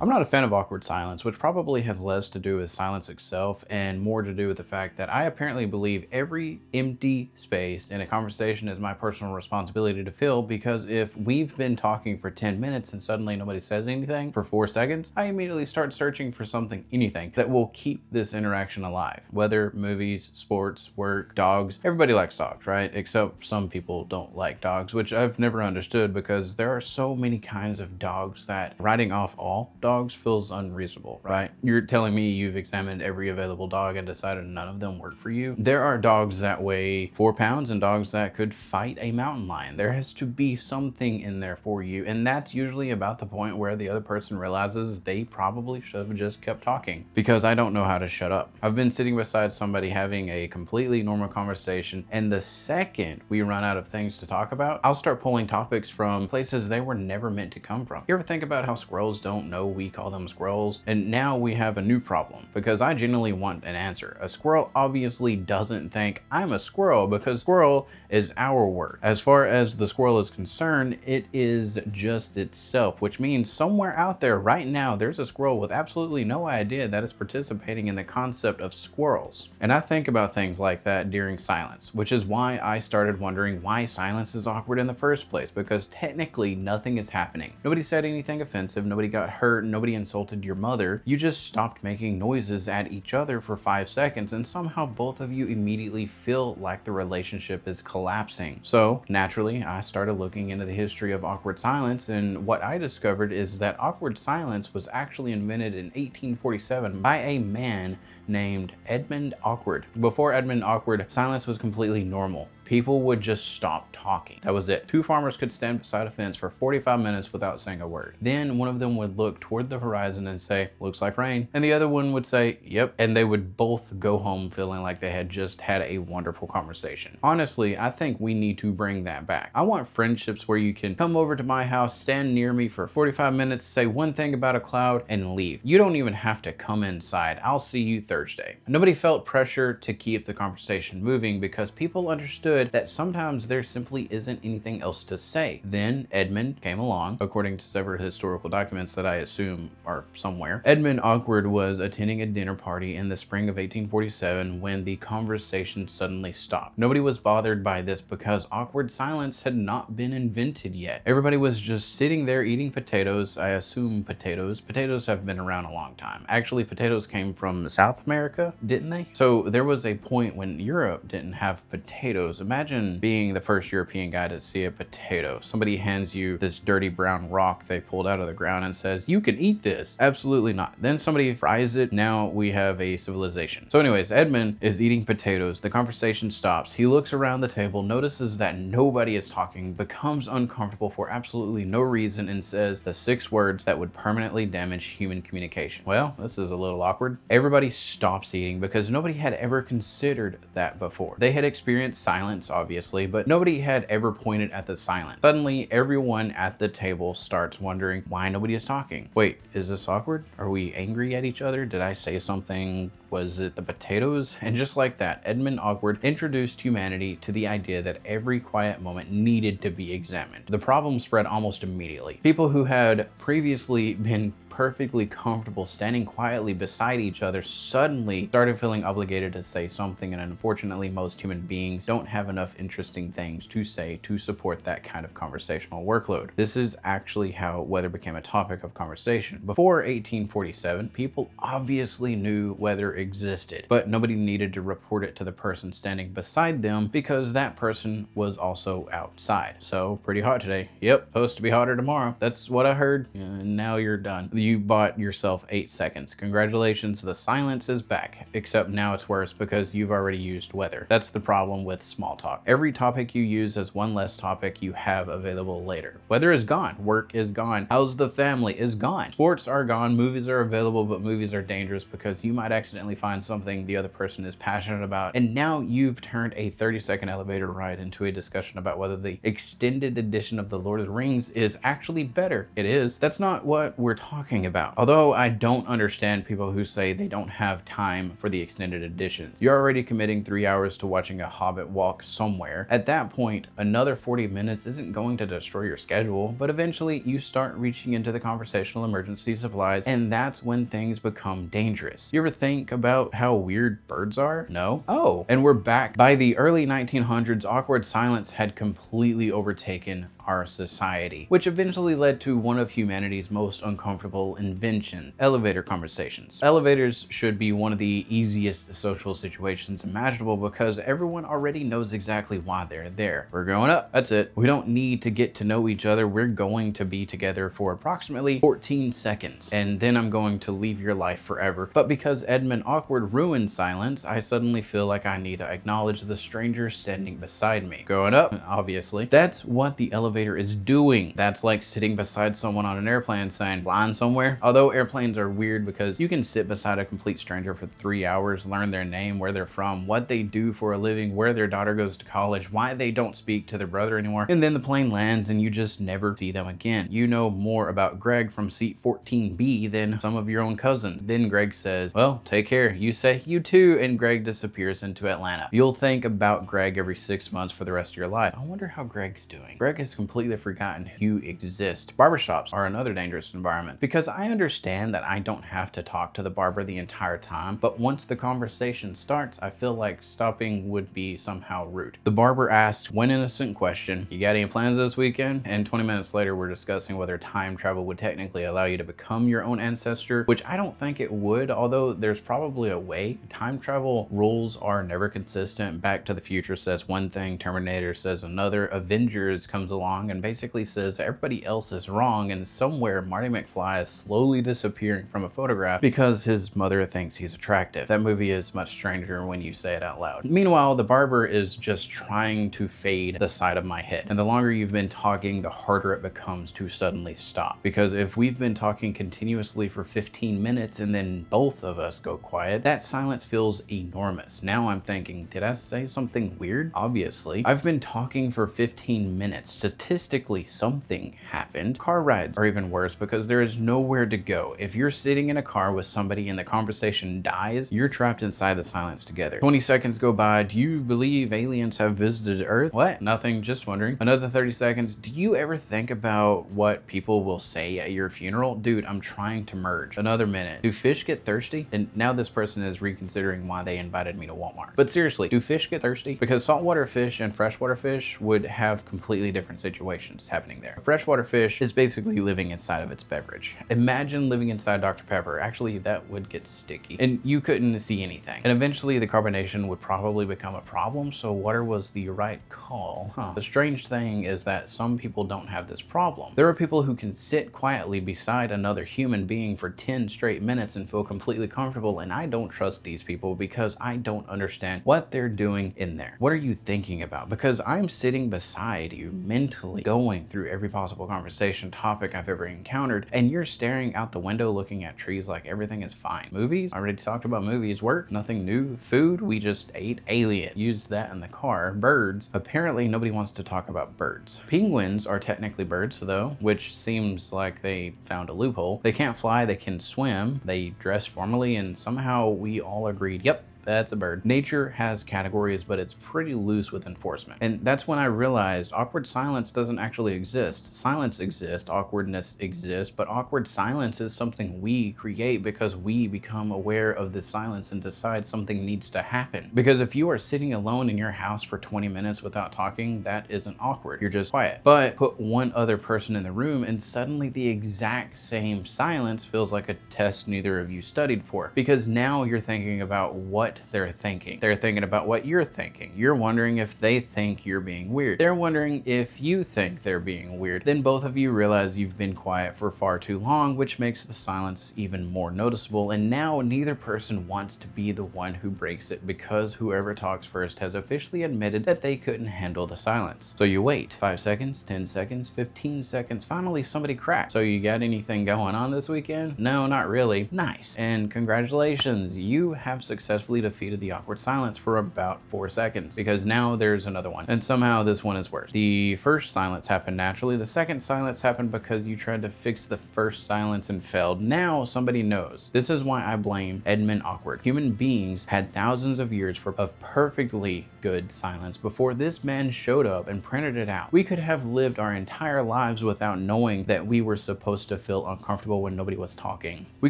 I'm not a fan of awkward silence, which probably has less to do with silence itself and more to do with the fact that I apparently believe every empty space in a conversation is my personal responsibility to fill, because if we've been talking for 10 minutes and suddenly nobody says anything for 4 seconds, I immediately start searching for something, anything that will keep this interaction alive. Whether movies, sports, work, dogs. Everybody likes dogs, right? Except some people don't like dogs, which I've never understood, because there are so many kinds of dogs that writing off all dogs feels unreasonable, right? You're telling me you've examined every available dog and decided none of them work for you? There are dogs that weigh 4 pounds and dogs that could fight a mountain lion. There has to be something in there for you, and that's usually about the point where the other person realizes they probably should have just kept talking, because I don't know how to shut up. I've been sitting beside somebody having a completely normal conversation, and the second we run out of things to talk about, I'll start pulling topics from places they were never meant to come from. You ever think about how squirrels don't know we call them squirrels? And now we have a new problem, because I genuinely want an answer. A squirrel obviously doesn't think I'm a squirrel, because squirrel is our word. As far as the squirrel is concerned, it is just itself, which means somewhere out there right now there's a squirrel with absolutely no idea that it's participating in the concept of squirrels. And I think about things like that during silence, which is why I started wondering why silence is awkward in the first place, because technically nothing is happening. Nobody said anything offensive, nobody got hurt, nobody insulted your mother. You just stopped making noises at each other for 5 seconds, and somehow both of you immediately feel like the relationship is collapsing. So naturally, I started looking into the history of awkward silence, and what I discovered is that awkward silence was actually invented in 1847 by a man named Edmund Awkward. Before Edmund Awkward, silence was completely normal. People would just stop talking. That was it. 2 farmers could stand beside a fence for 45 minutes without saying a word. Then one of them would look toward the horizon and say, "Looks like rain." And the other one would say, "Yep." And they would both go home feeling like they had just had a wonderful conversation. Honestly, I think we need to bring that back. I want friendships where you can come over to my house, stand near me for 45 minutes, say one thing about a cloud, and leave. You don't even have to come inside. I'll see you Thursday. Nobody felt pressure to keep the conversation moving, because people understood that sometimes there simply isn't anything else to say. Then Edmund came along, according to several historical documents that I assume are somewhere. Edmund Awkward was attending a dinner party in the spring of 1847 when the conversation suddenly stopped. Nobody was bothered by this because awkward silence had not been invented yet. Everybody was just sitting there eating potatoes. I assume potatoes. Potatoes have been around a long time. Actually, potatoes came from South America, didn't they? So there was a point when Europe didn't have potatoes. Imagine being the first European guy to see a potato. Somebody hands you this dirty brown rock they pulled out of the ground and says, "You can eat this." Absolutely not. Then somebody fries it. Now we have a civilization. So anyways, Edmund is eating potatoes. The conversation stops. He looks around the table, notices that nobody is talking, becomes uncomfortable for absolutely no reason, and says the 6 words that would permanently damage human communication. Well, this is a little awkward. Everybody stops eating because nobody had ever considered that before. They had experienced silence, obviously, but nobody had ever pointed at the silence. Suddenly, everyone at the table starts wondering why nobody is talking. Wait, is this awkward? Are we angry at each other? Did I say something? Was it the potatoes? And just like that, Edmund Awkward introduced humanity to the idea that every quiet moment needed to be examined. The problem spread almost immediately. People who had previously been perfectly comfortable standing quietly beside each other suddenly started feeling obligated to say something, and unfortunately most human beings don't have enough interesting things to say to support that kind of conversational workload. This is actually how weather became a topic of conversation. Before 1847, people obviously knew weather existed, but nobody needed to report it to the person standing beside them because that person was also outside. So, pretty hot today. Yep, supposed to be hotter tomorrow. That's what I heard. And now you're done. You bought yourself 8 seconds. Congratulations, the silence is back. Except now it's worse because you've already used weather. That's the problem with small talk. Every topic you use is one less topic you have available later. Weather is gone. Work is gone. How's the family is gone. Sports are gone. Movies are available, but movies are dangerous because you might accidentally accidentally find something the other person is passionate about, and now you've turned a 30-second elevator ride into a discussion about whether the extended edition of The Lord of the Rings is actually better. It is. That's not what we're talking about. Although I don't understand people who say they don't have time for the extended editions. You're already committing 3 hours to watching a Hobbit walk somewhere. At that point, another 40 minutes isn't going to destroy your schedule, but eventually you start reaching into the conversational emergency supplies, and that's when things become dangerous. You ever think about how weird birds are? No? Oh, and we're back. By the early 1900s, awkward silence had completely overtaken our society, which eventually led to one of humanity's most uncomfortable inventions: elevator conversations. Elevators should be one of the easiest social situations imaginable because everyone already knows exactly why they're there. We're going up. That's it. We don't need to get to know each other. We're going to be together for approximately 14 seconds, and then I'm going to leave your life forever. But because Edmund Awkward ruined silence, I suddenly feel like I need to acknowledge the stranger standing beside me. Going up, obviously. That's what the elevator is doing. That's like sitting beside someone on an airplane saying, "Flying somewhere?" Although airplanes are weird because you can sit beside a complete stranger for 3 hours, learn their name, where they're from, what they do for a living, where their daughter goes to college, why they don't speak to their brother anymore, and then the plane lands and you just never see them again. You know more about Greg from seat 14B than some of your own cousins. Then Greg says, "Well, take care." You say, "You too," and Greg disappears into Atlanta. You'll think about Greg every 6 months for the rest of your life. I wonder how Greg's doing. Greg has completely forgotten you exist. Barbershops are another dangerous environment because I understand that I don't have to talk to the barber the entire time, but once the conversation starts, I feel like stopping would be somehow rude. The barber asks one innocent question: "You got any plans this weekend?" And 20 minutes later, we're discussing whether time travel would technically allow you to become your own ancestor, which I don't think it would, although there's probably a way. Time travel rules are never consistent. Back to the Future says one thing, Terminator says another, Avengers comes along and basically says everybody else is wrong, and somewhere Marty McFly is slowly disappearing from a photograph because his mother thinks he's attractive. That movie is much stranger when you say it out loud. Meanwhile, the barber is just trying to fade the side of my head, and the longer you've been talking, the harder it becomes to suddenly stop. Because if we've been talking continuously for 15 minutes and then both of us go quiet, that silence feels enormous. Now I'm thinking, did I say something weird? Obviously. I've been talking for 15 minutes. Statistically, something happened. Car rides are even worse because there is nowhere to go. If you're sitting in a car with somebody and the conversation dies, you're trapped inside the silence together. 20 seconds go by. Do you believe aliens have visited Earth? What? Nothing, just wondering. Another 30 seconds. Do you ever think about what people will say at your funeral? Dude, I'm trying to merge. Another minute. Do fish get thirsty? And now this person is reconsidering why they invited me to Walmart. But seriously, do fish get thirsty? Because saltwater fish and freshwater fish would have completely different situations happening there. A freshwater fish is basically living inside of its beverage. Imagine living inside Dr. Pepper. Actually, that would get sticky and you couldn't see anything. And eventually the carbonation would probably become a problem, so water was the right call. The strange thing is that some people don't have this problem. There are people who can sit quietly beside another human being for 10 straight minutes and feel completely comfortable, and I don't trust these people because I don't understand what they're doing in there. What are you thinking about? Because I'm sitting beside you, mentally going through every possible conversation topic I've ever encountered, and you're staring out the window looking at trees like everything is fine. Movies? I already talked about movies. Work? Nothing new. Food? We just ate. Alien. Used that in the car. Birds? Apparently nobody wants to talk about birds. Penguins are technically birds though, which seems like they found a loophole. They can't fly, they can swim, they dress formally, and somehow we all agreed, yep, that's a bird. Nature has categories, but it's pretty loose with enforcement. And that's when I realized awkward silence doesn't actually exist. Silence exists, awkwardness exists, but awkward silence is something we create because we become aware of the silence and decide something needs to happen. Because if you are sitting alone in your house for 20 minutes without talking, that isn't awkward. You're just quiet. But put one other person in the room and suddenly the exact same silence feels like a test neither of you studied for. Because now you're thinking about what what they're thinking. They're thinking about what you're thinking. You're wondering if they think you're being weird. They're wondering if you think they're being weird. Then both of you realize you've been quiet for far too long, which makes the silence even more noticeable. And now neither person wants to be the one who breaks it, because whoever talks first has officially admitted that they couldn't handle the silence. So you wait 5 seconds, 10 seconds, 15 seconds. Finally, somebody cracks. So you got anything going on this weekend? No, not really. Nice. And congratulations, you have successfully defeated the awkward silence for about 4 seconds, because now there's another one. And somehow this one is worse. The first silence happened naturally. The second silence happened because you tried to fix the first silence and failed. Now somebody knows. This is why I blame Edmund Awkward. Human beings had thousands of years of perfectly good silence before this man showed up and printed it out. We could have lived our entire lives without knowing that we were supposed to feel uncomfortable when nobody was talking. We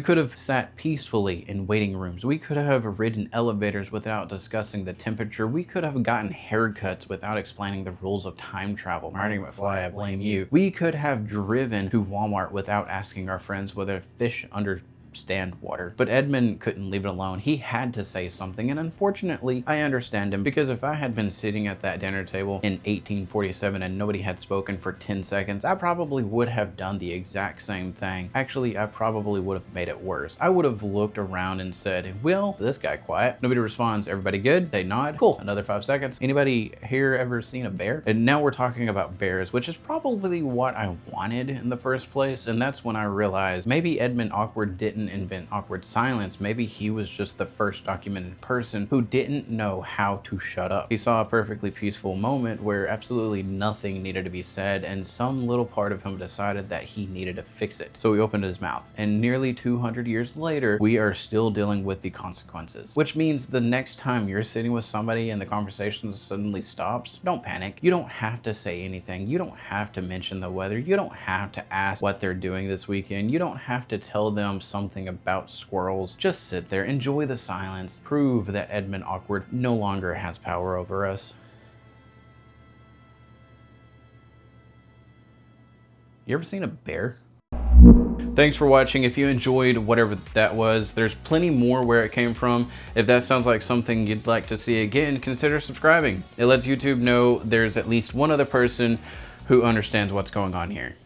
could have sat peacefully in waiting rooms. We could have ridden elevators without discussing the temperature. We could have gotten haircuts without explaining the rules of time travel. Marty McFly, I blame you. We could have driven to Walmart without asking our friends whether fish understand water. But Edmund couldn't leave it alone. He had to say something, and unfortunately, I understand him, because if I had been sitting at that dinner table in 1847 and nobody had spoken for 10 seconds, I probably would have done the exact same thing. Actually, I probably would have made it worse. I would have looked around and said, well, this guy quiet. Nobody responds. Everybody good? They nod. Cool. Another 5 seconds. Anybody here ever seen a bear? And now we're talking about bears, which is probably what I wanted in the first place. And that's when I realized maybe Edmund Awkward didn't invent awkward silence. Maybe he was just the first documented person who didn't know how to shut up. He saw a perfectly peaceful moment where absolutely nothing needed to be said, and some little part of him decided that he needed to fix it. So he opened his mouth, and nearly 200 years later, we are still dealing with the consequences. Which means the next time you're sitting with somebody and the conversation suddenly stops, don't panic. You don't have to say anything. You don't have to mention the weather. You don't have to ask what they're doing this weekend. You don't have to tell them something about squirrels. Just sit there, enjoy the silence, prove that Edmund Awkward no longer has power over us. You ever seen a bear? Thanks for watching. If you enjoyed whatever that was, there's plenty more where it came from. If that sounds like something you'd like to see again, consider subscribing. It lets YouTube know there's at least one other person who understands what's going on here.